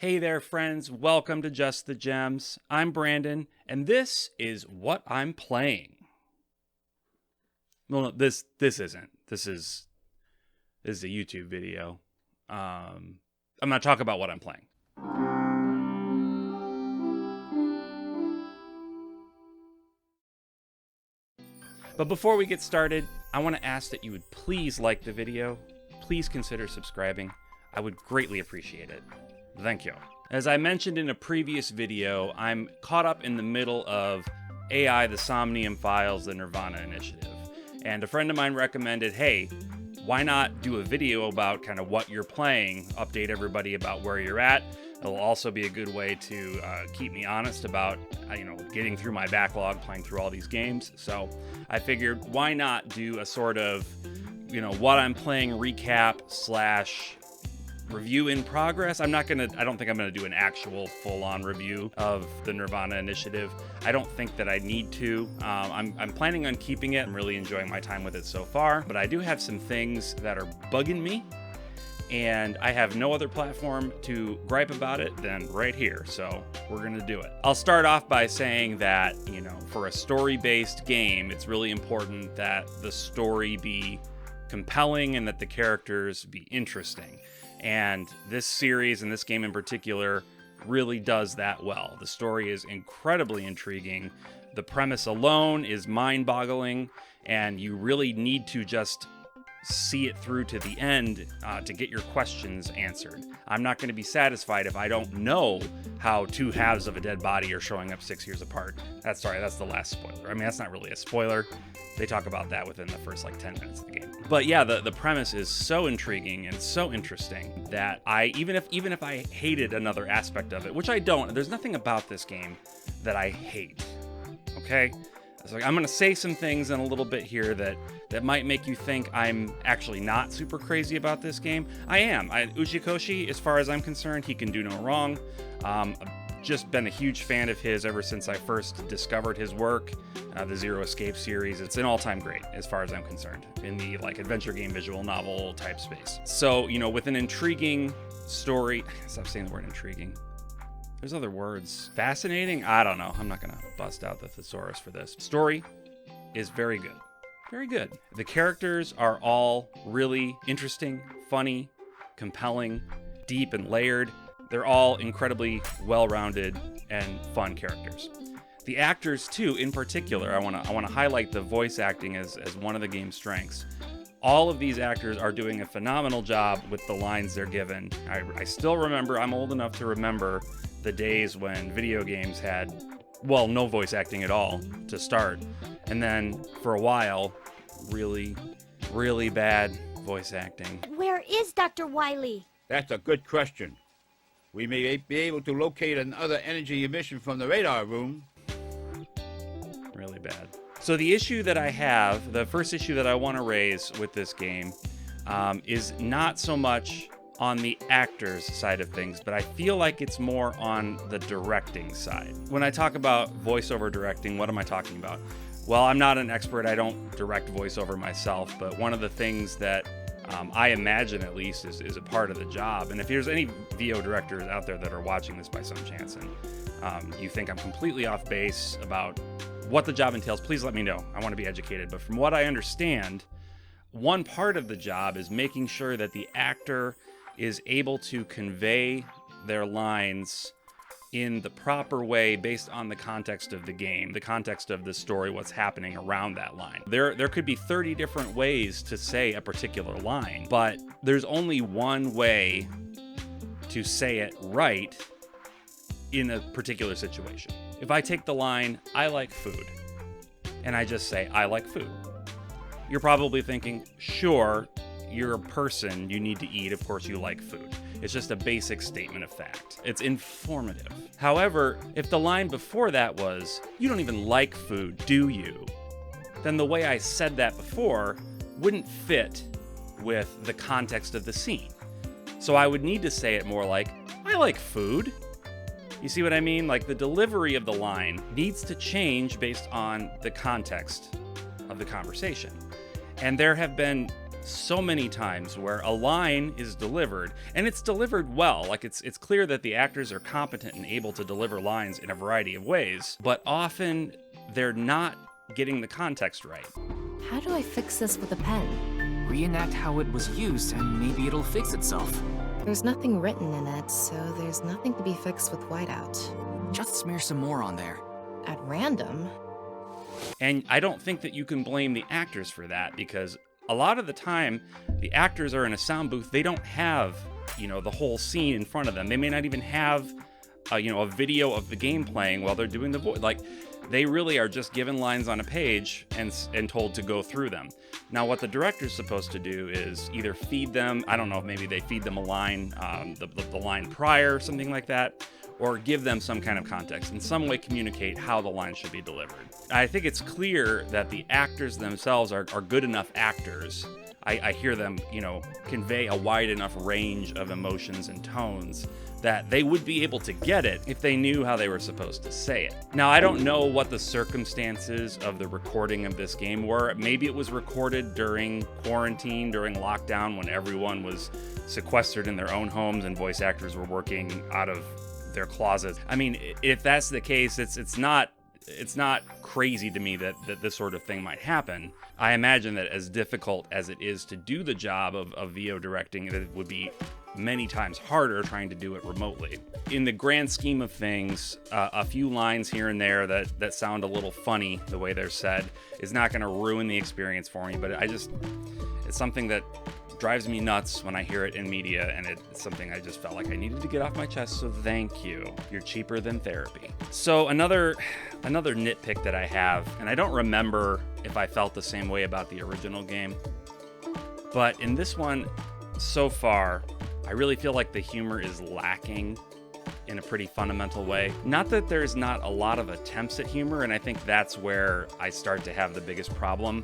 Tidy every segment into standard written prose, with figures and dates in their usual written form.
Hey there, friends. Welcome to Just the Gems. I'm Brandon, and this is what I'm playing. Well, no, this isn't. This is a YouTube video. I'm going to talk about what I'm playing. But before we get started, I want to ask that you would please like the video. Please consider subscribing. I would greatly appreciate it. Thank you. As I mentioned in a previous video, I'm caught up in the middle of AI, the Somnium Files, the Nirvana Initiative. And a friend of mine recommended, hey, why not do a video about kind of what you're playing, update everybody about where you're at. It'll also be a good way to keep me honest about, getting through my backlog, playing through all these games. So I figured, why not do a sort of, what I'm playing recap / review in progress. I don't think I'm gonna do an actual full-on review of the Nirvana Initiative. I don't think that I need to. I'm planning on keeping it. I'm really enjoying my time with it so far, but I do have some things that are bugging me, and I have no other platform to gripe about it than right here, so we're gonna do it. I'll start off by saying that, for a story-based game, it's really important that the story be compelling and that the characters be interesting. And this series and this game in particular really does that well. The story is incredibly intriguing. The premise alone is mind-boggling, and you really need to just see it through to the end to get your questions answered. I'm not going to be satisfied if I don't know how two halves of a dead body are showing up 6 years apart. That's the last spoiler. I mean, that's not really a spoiler. They talk about that within the first 10 minutes of the game. But yeah, the premise is so intriguing and so interesting that even if I hated another aspect of it, which I don't, there's nothing about this game that I hate. Okay? So I'm going to say some things in a little bit here that might make you think I'm actually not super crazy about this game. I am. Uchikoshi, as far as I'm concerned, he can do no wrong. I've just been a huge fan of his ever since I first discovered his work, the Zero Escape series. It's an all-time great, as far as I'm concerned, in the adventure game, visual novel type space. So, with an intriguing story, stop saying the word intriguing. There's other words. Fascinating? I don't know. I'm not going to bust out the thesaurus for this. Story is very good. Very good. The characters are all really interesting, funny, compelling, deep and layered. They're all incredibly well-rounded and fun characters. The actors, too, in particular, I want to highlight the voice acting as one of the game's strengths. All of these actors are doing a phenomenal job with the lines they're given. I still remember, I'm old enough to remember the days when video games had, no voice acting at all to start. And then, for a while, really, really bad voice acting. Where is Dr. Wiley? That's a good question. We may be able to locate another energy emission from the radar room. Really bad. So the issue that I have, the first issue that I want to raise with this game, is not so much on the actors side of things, but I feel like it's more on the directing side. When I talk about voiceover directing, what am I talking about? Well, I'm not an expert. I don't direct voiceover myself, but one of the things that I imagine, at least, is a part of the job. And if there's any VO directors out there that are watching this by some chance and you think I'm completely off base about what the job entails, please let me know. I want to be educated. But from what I understand, one part of the job is making sure that the actor is able to convey their lines in the proper way based on the context of the game, the context of the story, what's happening around that line. There could be 30 different ways to say a particular line, but there's only one way to say it right in a particular situation. If I take the line, I like food, and I just say, I like food, you're probably thinking, sure, you're a person, you need to eat, of course you like food. It's just a basic statement of fact. It's informative. However, if the line before that was, you don't even like food, do you? Then the way I said that before wouldn't fit with the context of the scene. So I would need to say it more like, I like food. You see what I mean? The delivery of the line needs to change based on the context of the conversation. And there have been so many times where a line is delivered, and it's delivered well. Like, it's clear that the actors are competent and able to deliver lines in a variety of ways, but often they're not getting the context right. How do I fix this with a pen? Reenact how it was used, and maybe it'll fix itself. There's nothing written in it, so there's nothing to be fixed with whiteout. Just smear some more on there. At random? And I don't think that you can blame the actors for that, because a lot of the time, the actors are in a sound booth. They don't have, the whole scene in front of them. They may not even have, a video of the game playing while they're doing the voice. Like, they really are just given lines on a page and told to go through them. Now, what the director's supposed to do is either feed them, I don't know, maybe they feed them a line, the line prior, something like that, or give them some kind of context, in some way communicate how the line should be delivered. I think it's clear that the actors themselves are good enough actors. I hear them, convey a wide enough range of emotions and tones that they would be able to get it if they knew how they were supposed to say it. Now, I don't know what the circumstances of the recording of this game were. Maybe it was recorded during quarantine, during lockdown, when everyone was sequestered in their own homes and voice actors were working out of their closets. I mean, if that's the case, it's not crazy to me that this sort of thing might happen. I imagine that as difficult as it is to do the job of VO directing, it would be many times harder trying to do it remotely. In the grand scheme of things, a few lines here and there that sound a little funny the way they're said is not going to ruin the experience for me, but it's something that drives me nuts when I hear it in media, and it's something I just felt like I needed to get off my chest, so thank you. You're cheaper than therapy. So another nitpick that I have, and I don't remember if I felt the same way about the original game, but in this one, so far, I really feel like the humor is lacking in a pretty fundamental way. Not that there's not a lot of attempts at humor, and I think that's where I start to have the biggest problem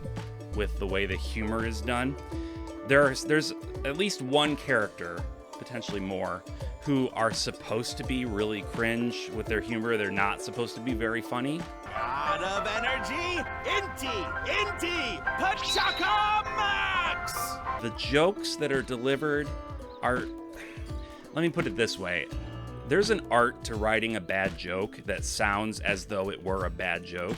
with the way the humor is done. There's at least one character, potentially more, who are supposed to be really cringe with their humor. They're not supposed to be very funny. God of energy, Inti, Pachaka Max! The jokes that are delivered are, let me put it this way. There's an art to writing a bad joke that sounds as though it were a bad joke.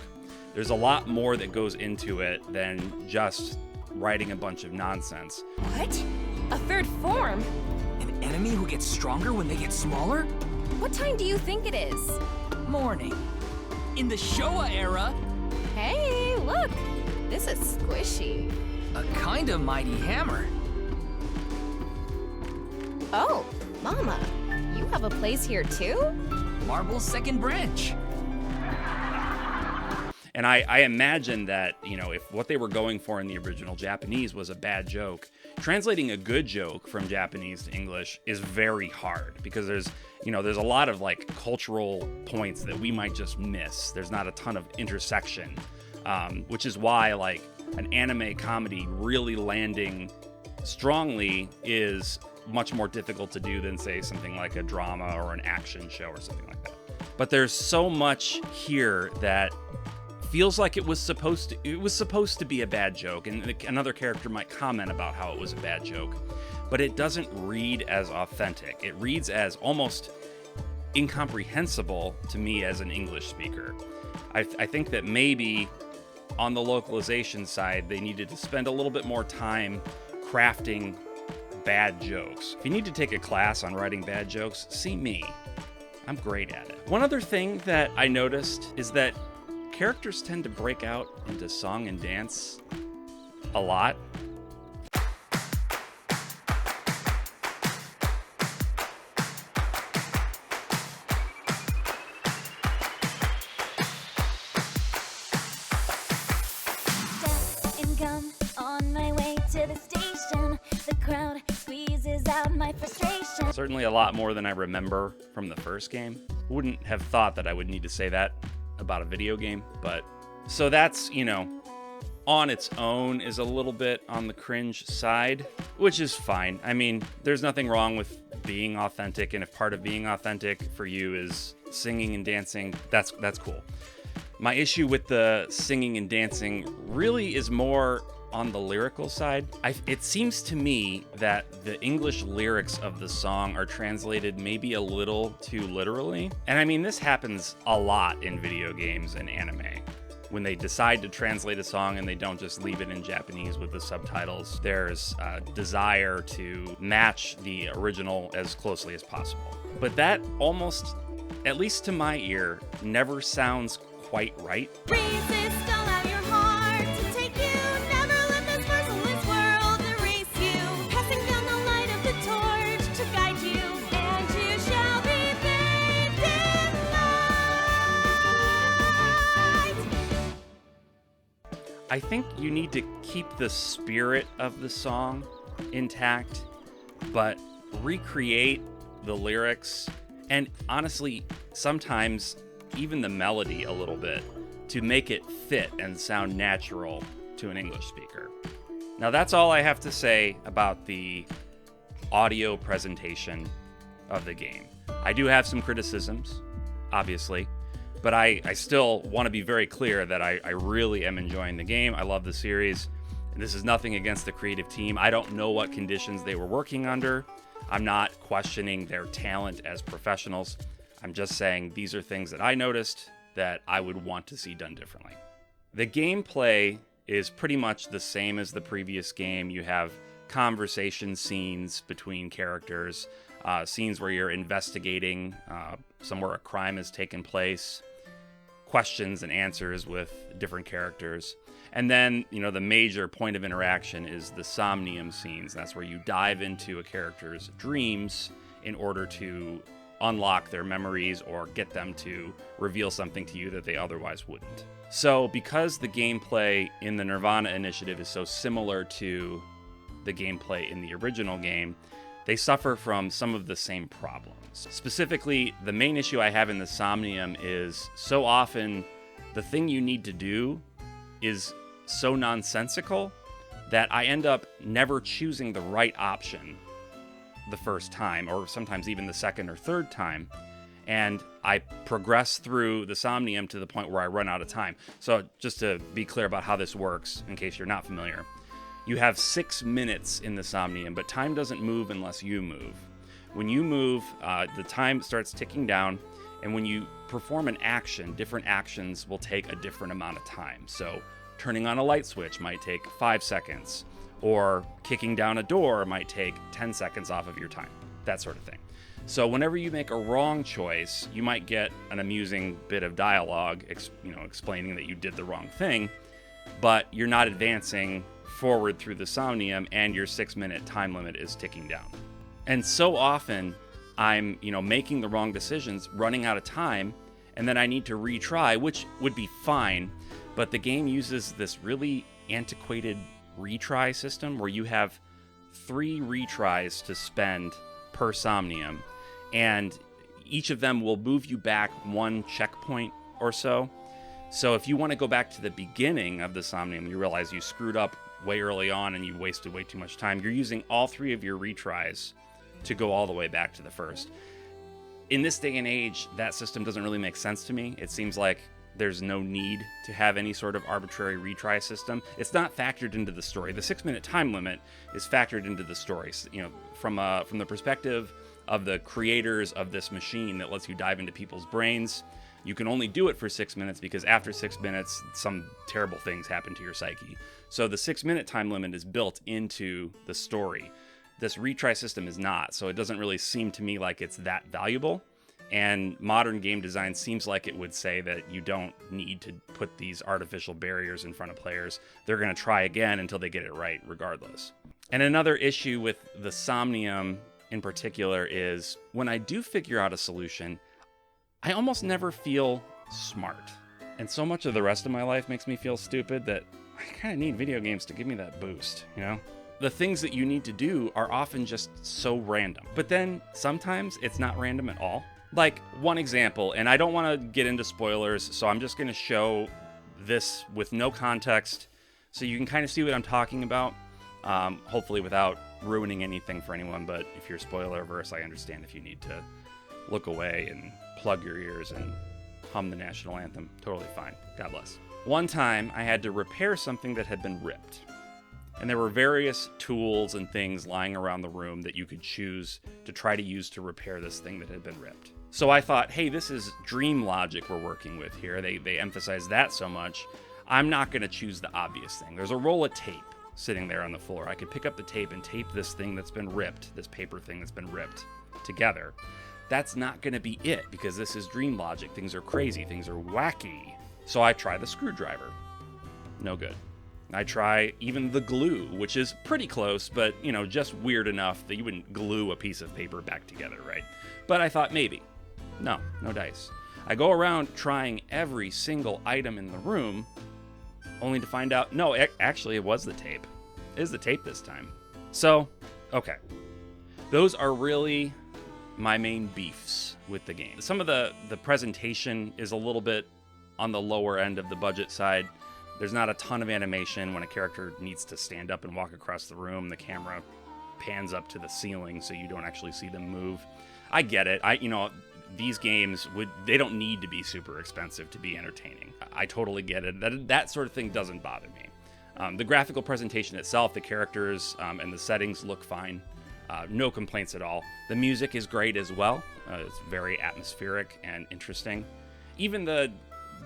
There's a lot more that goes into it than just writing a bunch of nonsense. What? A third form? An enemy who gets stronger when they get smaller? What time do you think it is? Morning. In the Showa era, Hey, look! This is squishy. a kind of mighty hammer. Oh, Mama, you have a place here too? Marble's second branch. And I imagine that, if what they were going for in the original Japanese was a bad joke, translating a good joke from Japanese to English is very hard, because there's a lot of like cultural points that we might just miss. There's not a ton of intersection, which is why like an anime comedy really landing strongly is much more difficult to do than, say, something like a drama or an action show or something like that. But there's so much here that feels like it was supposed to be a bad joke, and another character might comment about how it was a bad joke, but it doesn't read as authentic. It reads as almost incomprehensible to me as an English speaker. I think that maybe on the localization side, they needed to spend a little bit more time crafting bad jokes. If you need to take a class on writing bad jokes, see me. I'm great at it. One other thing that I noticed is that characters tend to break out into song and dance a lot. Death and gum on my way to the station. The crowd squeezes out my frustration. Certainly a lot more than I remember from the first game. Wouldn't have thought that I would need to say that about a video game, but so that's, on its own is a little bit on the cringe side, which is fine. I mean, there's nothing wrong with being authentic, and if part of being authentic for you is singing and dancing, that's cool. My issue with the singing and dancing really is more on the lyrical side, it seems to me that the English lyrics of the song are translated maybe a little too literally. And I mean, this happens a lot in video games and anime. When they decide to translate a song and they don't just leave it in Japanese with the subtitles, there's a desire to match the original as closely as possible. But that almost, at least to my ear, never sounds quite right. Resist all out your heart to take you. Never let this merciless world erase you. Passing down the light of the torch to guide you, and you shall be bathed in light. I think you need to keep the spirit of the song intact, but recreate the lyrics and honestly, sometimes even the melody a little bit to make it fit and sound natural to an English speaker. Now that's all I have to say about the audio presentation of the game. I do have some criticisms, obviously, but I still want to be very clear that I really am enjoying the game. I love the series. And this is nothing against the creative team. I don't know what conditions they were working under. I'm not questioning their talent as professionals. I'm just saying these are things that I noticed that I would want to see done differently. The gameplay is pretty much the same as the previous game. You have conversation scenes between characters, scenes where you're investigating somewhere a crime has taken place, questions and answers with different characters. And then, the major point of interaction is the Somnium scenes. That's where you dive into a character's dreams in order to unlock their memories or get them to reveal something to you that they otherwise wouldn't. So because the gameplay in the Nirvana Initiative is so similar to the gameplay in the original game, they suffer from some of the same problems. Specifically, the main issue I have in the Somnium is so often the thing you need to do is so nonsensical that I end up never choosing the right option the first time, or sometimes even the second or third time, and I progress through the Somnium to the point where I run out of time. So just to be clear about how this works, in case you're not familiar, you have 6 minutes in the Somnium, but time doesn't move unless you move. When you move, the time starts ticking down, and when you perform an action, different actions will take a different amount of time. So turning on a light switch might take 5 seconds, or kicking down a door might take 10 seconds off of your time, that sort of thing. So whenever you make a wrong choice, you might get an amusing bit of dialogue, explaining that you did the wrong thing, but you're not advancing forward through the Somnium, and your 6-minute time limit is ticking down. And so often I'm, making the wrong decisions, running out of time, and then I need to retry, which would be fine, but the game uses this really antiquated retry system where you have 3 retries to spend per Somnium, and each of them will move you back 1 checkpoint or so. So if you want to go back to the beginning of the Somnium, you realize you screwed up way early on and you wasted way too much time, you're using all 3 of your retries to go all the way back to the first. In this day and age, that system doesn't really make sense to me. It seems like there's no need to have any sort of arbitrary retry system. It's not factored into the story. The 6-minute time limit is factored into the story. From the perspective of the creators of this machine that lets you dive into people's brains, you can only do it for 6 minutes because after 6 minutes, some terrible things happen to your psyche. So the 6-minute time limit is built into the story. This retry system is not, so it doesn't really seem to me like it's that valuable. And modern game design seems like it would say that you don't need to put these artificial barriers in front of players. They're going to try again until they get it right, regardless. And another issue with the Somnium in particular is when I do figure out a solution, I almost never feel smart. And so much of the rest of my life makes me feel stupid that I kind of need video games to give me that boost, The things that you need to do are often just so random. But then sometimes it's not random at all. Like one example, and I don't want to get into spoilers, so I'm just going to show this with no context so you can kind of see what I'm talking about, hopefully without ruining anything for anyone. But if you're spoiler averse, I understand if you need to look away and plug your ears and hum the national anthem. Totally fine. God bless. One time I had to repair something that had been ripped. And there were various tools and things lying around the room that you could choose to try to use to repair this thing that had been ripped. So I thought, hey, this is dream logic we're working with here. They emphasize that so much. I'm not going to choose the obvious thing. There's a roll of tape sitting there on the floor. I could pick up the tape and tape this thing that's been ripped, this paper thing that's been ripped together. That's not going to be it, because this is dream logic. Things are crazy. Things are wacky. So I try the screwdriver. No good. I try even the glue, which is pretty close, but, you know, just weird enough that you wouldn't glue a piece of paper back together, right? But I thought maybe. No dice. I go around trying every single item in the room, only to find out, no, actually it was the tape. It is the tape this time. So, okay. Those are really my main beefs with the game. Some of the presentation is a little bit on the lower end of the budget side. There's not a ton of animation. When a character needs to stand up and walk across the room, the camera pans up to the ceiling so you don't actually see them move. I get it. These games they don't need to be super expensive to be entertaining. I totally get it. That sort of thing doesn't bother me. The graphical presentation itself, the characters and the settings look fine. No complaints at all. The music is great as well. It's very atmospheric and interesting. Even the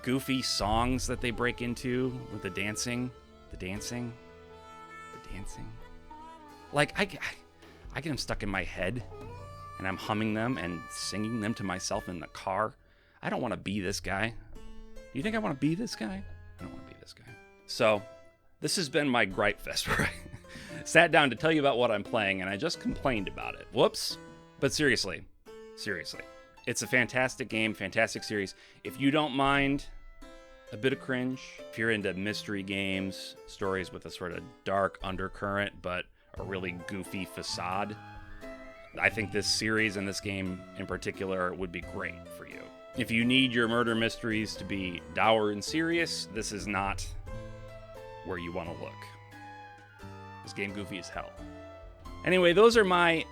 goofy songs that they break into with the dancing. Like, I get them stuck in my head, and I'm humming them and singing them to myself in the car. I don't want to be this guy. Do you think I want to be this guy? I don't want to be this guy. So, this has been my gripe fest where I sat down to tell you about what I'm playing, and I just complained about it. Whoops. But seriously. It's a fantastic game, fantastic series. If you don't mind a bit of cringe, if you're into mystery games, stories with a sort of dark undercurrent, but a really goofy facade, I think this series and this game in particular would be great for you. If you need your murder mysteries to be dour and serious, this is not where you want to look. This game goofy as hell. Anyway, those are my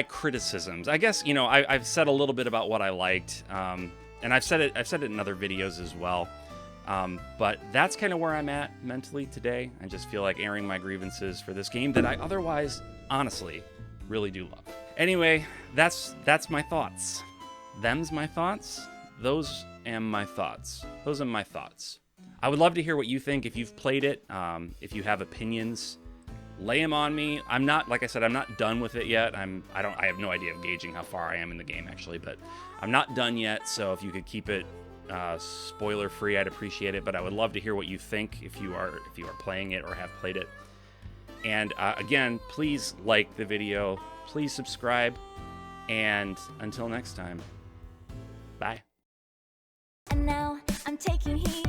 criticisms. I guess, I've said a little bit about what I liked, and I've said it in other videos as well. But that's kind of where I'm at mentally today. I just feel like airing my grievances for this game that I otherwise, honestly, really do love. Anyway, that's my thoughts. Them's my thoughts. Those am my thoughts. Those are my thoughts. I would love to hear what you think if you've played it. If you have opinions, lay them on me. I'm not, like I said, I'm not done with it yet. I have no idea of gauging how far I am in the game actually, but I'm not done yet. So if you could keep it spoiler free, I'd appreciate it. But I would love to hear what you think if you are playing it or have played it. And again, please like the video, please subscribe, and until next time, bye. And now I'm taking heat